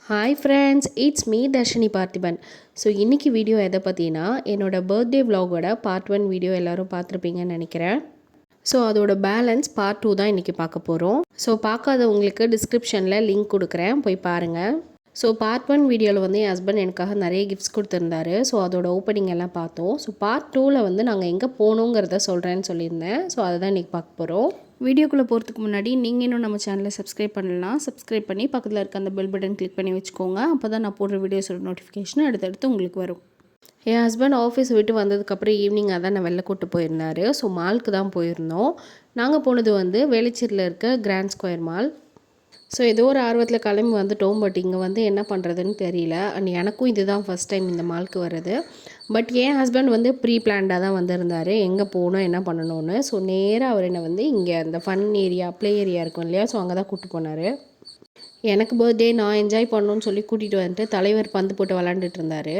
Hi friends, it's me Dharshini Parthiban. So இன்றைக்கி video எதை பற்றினா என்னோடய பர்த்டே விலாகோட பார்ட் 1 வீடியோ எல்லோரும் பார்த்துருப்பீங்கன்னு நினைக்கிறேன். ஸோ அதோட பேலன்ஸ் பார்ட் 2 தான் இன்றைக்கி பார்க்க போகிறோம். ஸோ பார்க்காதவங்களுக்கு டிஸ்கிரிப்ஷனில் லிங்க் கொடுக்குறேன், போய் பாருங்கள். ஸோ பார்ட் 1 வீடியோவில் வந்து என் ஹஸ்பண்ட் எனக்காக நிறைய கிஃப்ட்ஸ் கொடுத்துருந்தாரு. ஸோ அதோட ஓப்பனிங் எல்லாம் பார்த்தோம். ஸோ பார்ட் 2ல் வந்து நாங்கள் எங்கே போகணுங்கிறத சொல்கிறேன்னு சொல்லியிருந்தேன். ஸோ அதை தான் இன்றைக்கி பார்க்க போகிறோம். வீடியோக்குள்ளே போகிறதுக்கு முன்னாடி நீங்கள் இன்னும் நம்ம சேனலை சப்ஸ்கிரைப் பண்ணலாம். சப்ஸ்கிரைப் பண்ணி பக்கத்தில் இருக்க அந்த பெல் பட்டன் கிளிக் பண்ணி வச்சுக்கோங்க. அப்போ தான் நான் போடுற வீடியோஸோட நோட்டிஃபிகேஷன் அடுத்தடுத்து உங்களுக்கு வரும். என் ஹஸ்பண்ட் ஆஃபீஸ் விட்டு வந்ததுக்கப்புறம் ஈவினிங் அதான் நான் வெளில கூட்டு போயிருந்தார். ஸோ மாலுக்கு தான் போயிருந்தோம். நாங்கள் போனது வந்து வேளச்சேரியில் இருக்க கிராண்ட் ஸ்கொயர் மால். ஸோ ஏதோ ஒரு ஆர்வத்தில் கிளம்பி வந்துட்டோம். பட் இங்கே வந்து என்ன பண்ணுறதுன்னு தெரியல. அண்ட் எனக்கும் இதுதான் ஃபஸ்ட் டைம் இந்த மாலுக்கு வர்றது. பட் என் ஹஸ்பண்ட் வந்து ப்ரீ பிளான்டாக தான் வந்திருந்தார், எங்கே போகணும் என்ன பண்ணணும்னு. ஸோ நேராக அவர் என்னை வந்து இங்கே அந்த ஃபன் ஏரியா, ப்ளே ஏரியா இருக்கும் இல்லையா, ஸோ அங்கே தான் கூப்பிட்டு போனார். எனக்கு பர்த்டே நான் என்ஜாய் பண்ணணுன்னு சொல்லி கூட்டிகிட்டு வந்துட்டு தலைவர் பந்து போட்டு விளாண்டுட்டு இருந்தார்.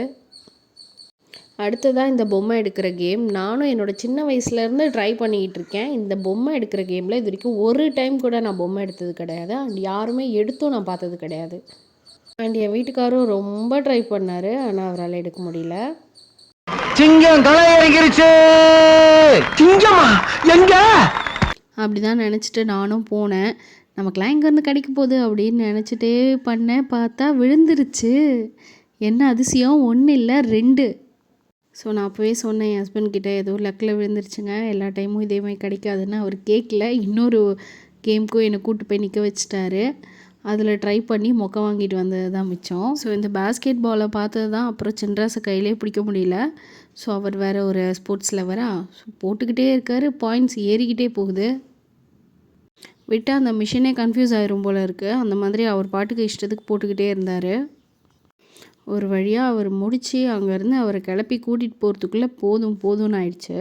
அடுத்ததாக இந்த பொம்மை எடுக்கிற கேம் நானும் என்னோடய சின்ன வயசுலேருந்து ட்ரை பண்ணிக்கிட்டு இருக்கேன். இந்த பொம்மை எடுக்கிற கேமில் இது வரைக்கும் ஒரு டைம் கூட நான் பொம்மை எடுத்தது கிடையாது. அண்ட் யாருமே எடுத்தும் நான் பார்த்தது கிடையாது. அண்ட் என் வீட்டுக்காரும் ரொம்ப ட்ரை பண்ணார், ஆனால் அவரால் எடுக்க முடியல. சிங்கம் களை இறங்கிருச்சு. சிங்கமா எங்க அப்படிதான் நினச்சிட்டு நானும் போனேன். நமக்குலாம் எங்கேருந்து கிடைக்க போகுது அப்படின்னு நினச்சிட்டே பண்ணேன். பார்த்தா விழுந்துருச்சு. என்ன அதிசயம், 1 இல்லை 2. ஸோ நான் அப்போவே சொன்னேன் என் ஹஸ்பண்ட்கிட்ட, ஏதோ லக்கில் விழுந்துருச்சுங்க, எல்லா டைமும் இதே மாதிரி கிடைக்காதுன்னு. அவர் கேட்கல. இன்னொரு கேமுக்கும் என்னை கூப்பிட்டு போய் நிற்க வச்சுட்டாரு. அதில் ட்ரை பண்ணி மொக்க வாங்கிட்டு வந்தது தான் மிச்சம். ஸோ இந்த பேஸ்கெட் பாலை பார்த்தது தான் அப்புறம் சின்ராஸை கையிலே பிடிக்க முடியல. ஸோ அவர் வேறு ஒரு ஸ்போர்ட்ஸ் லவரா, ஸோ போட்டுக்கிட்டே இருக்கார். பாயிண்ட்ஸ் ஏறிக்கிட்டே போகுது. விட்டால் அந்த மிஷினே கன்ஃபியூஸ் ஆயிரும் போல் இருக்குது. அந்த மாதிரி அவர் பாட்டுக்கு இஷ்டத்துக்கு போட்டுக்கிட்டே இருந்தார். ஒரு வழியாக அவர் முடித்து அங்கேருந்து அவரை கிளப்பி கூட்டிகிட்டு போகிறதுக்குள்ளே போதும்னு ஆயிடுச்சு.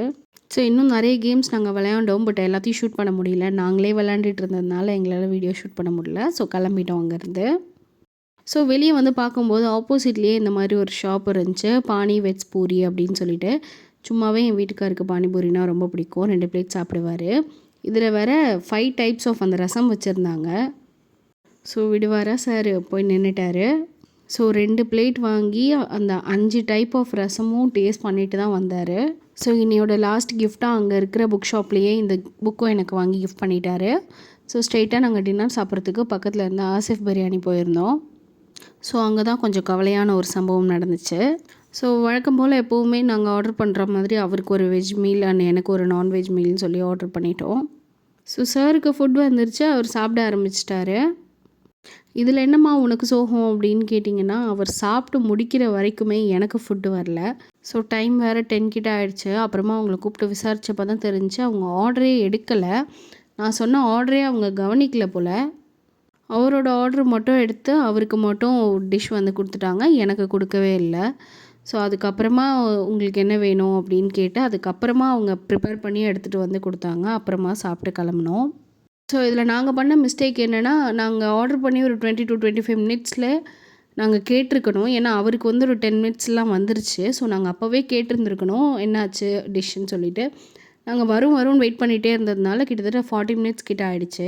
ஸோ இன்னும் நிறைய கேம்ஸ் நாங்கள் விளையாண்டோம். பட் எல்லாத்தையும் ஷூட் பண்ண முடியல. நாங்களே விளையாண்டுட்டு இருந்ததுனால எங்களால் வீடியோ ஷூட் பண்ண முடியல. ஸோ கிளம்பிட்டோம் அங்கேருந்து. ஸோ வெளியே வந்து பார்க்கும்போது ஆப்போசிட்லேயே இந்த மாதிரி ஒரு ஷாப் இருந்துச்சு, பானி வெஜ் பூரி அப்படின்னு சொல்லிட்டு. சும்மாவே என் வீட்டுக்காருக்கு பானிபூரினா ரொம்ப பிடிக்கும். 2 பிளேட் சாப்பிடுவார். இதில் வேறு 5 டைப்ஸ் ஆஃப் அந்த ரசம் வச்சுருந்தாங்க. ஸோ விடுவாரா சார், போய் நின்றுட்டார். ஸோ 2 பிளேட் வாங்கி அந்த 5 டைப் ஆஃப் ரசமும் டேஸ்ட் பண்ணிட்டு தான் வந்தார். ஸோ இன்னையோட லாஸ்ட் கிஃப்டாக அங்கே இருக்கிற புக் ஷாப்லேயே இந்த புக்கும் எனக்கு வாங்கி கிஃப்ட் பண்ணிட்டாரு. ஸோ ஸ்ட்ரெயிட்டாக நாங்கள் டின்னர் சாப்பிட்றதுக்கு பக்கத்தில் இருந்த ஆசிஃப் பிரியாணி போயிருந்தோம். ஸோ அங்கே தான் கொஞ்சம் கவலையான ஒரு சம்பவம் நடந்துச்சு. ஸோ வழக்கம் போல் எப்போவுமே நாங்கள் ஆர்டர் பண்ணுற மாதிரி அவருக்கு ஒரு வெஜ் மீல் அண்ட் எனக்கு ஒரு நான்வெஜ் மீல்னு சொல்லி ஆர்டர் பண்ணிட்டோம். ஸோ சாருக்கு ஃபுட் வந்துருச்சு, அவர் சாப்பிட ஆரம்பிச்சிட்டாரு. இதில் என்னம்மா உனக்கு சோகம் அப்படின்னு கேட்டிங்கன்னா, அவர் சாப்பிட்டு முடிக்கிற வரைக்குமே எனக்கு ஃபுட்டு வரல. ஸோ டைம் வேறு 10 கிட்ட ஆகிடுச்சு. அப்புறமா அவங்கள கூப்பிட்டு விசாரித்தப்போ தான் தெரிஞ்சு அவங்க ஆர்டரே எடுக்கலை. நான் சொன்ன ஆர்டரே அவங்க கவனிக்கல போல். அவரோட ஆர்டர் மட்டும் எடுத்து அவருக்கு மட்டும் டிஷ் வந்து கொடுத்துட்டாங்க, எனக்கு கொடுக்கவே இல்லை. ஸோ அதுக்கப்புறமா உங்களுக்கு என்ன வேணும் அப்படின்னு கேட்டு அதுக்கப்புறமா அவங்க ப்ரிப்பேர் பண்ணி எடுத்துகிட்டு வந்து கொடுத்தாங்க. அப்புறமா சாப்பிட்டு கிளம்புனோம். ஸோ இதில் நாங்கள் பண்ண மிஸ்டேக் என்னென்னா, நாங்கள் ஆர்டர் பண்ணி ஒரு 20 to 25 மினிட்ஸில் நாங்கள் கேட்டிருக்கணும். ஏன்னா அவருக்கு வந்து ஒரு 10 மினிட்ஸ்லாம் வந்துருச்சு. ஸோ நாங்கள் அப்போவே கேட்டிருந்துருக்கணும் என்னாச்சு டிஷ்ஷுன்னு சொல்லிவிட்டு. நாங்கள் வரும்னு வெயிட் பண்ணிகிட்டே இருந்ததுனால கிட்டத்தட்ட 40 மினிட்ஸ் கிட்ட ஆகிடுச்சு.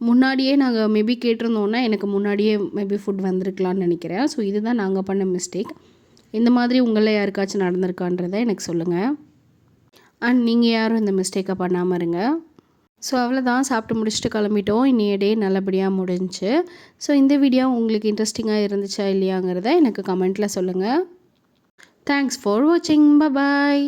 முன்னாடியே நாங்கள் மேபி கேட்டிருந்தோன்னா எனக்கு முன்னாடியே மேபி ஃபுட் வந்திருக்கலான்னு நினைக்கிறேன். ஸோ இதுதான் நாங்கள் பண்ண மிஸ்டேக். இந்த மாதிரி உங்களில் யாருக்காச்சும் நடந்திருக்கான்றதை எனக்கு சொல்லுங்கள். அண்ட் நீங்கள் யாரும் இந்த மிஸ்டேக்கை பண்ணாமல் இருங்க. ஸோ அவ்வளோதான், சாப்பிட்டு முடிச்சுட்டு கிளம்பிட்டோம். இன்றைய டே நல்லபடியாக முடிஞ்சுச்சு. ஸோ இந்த வீடியோ உங்களுக்கு இன்ட்ரெஸ்டிங்காக இருந்துச்சா இல்லையாங்கிறத எனக்கு கமெண்ட்டில் சொல்லுங்கள். தேங்க்ஸ் ஃபார் வாட்சிங். பாய்.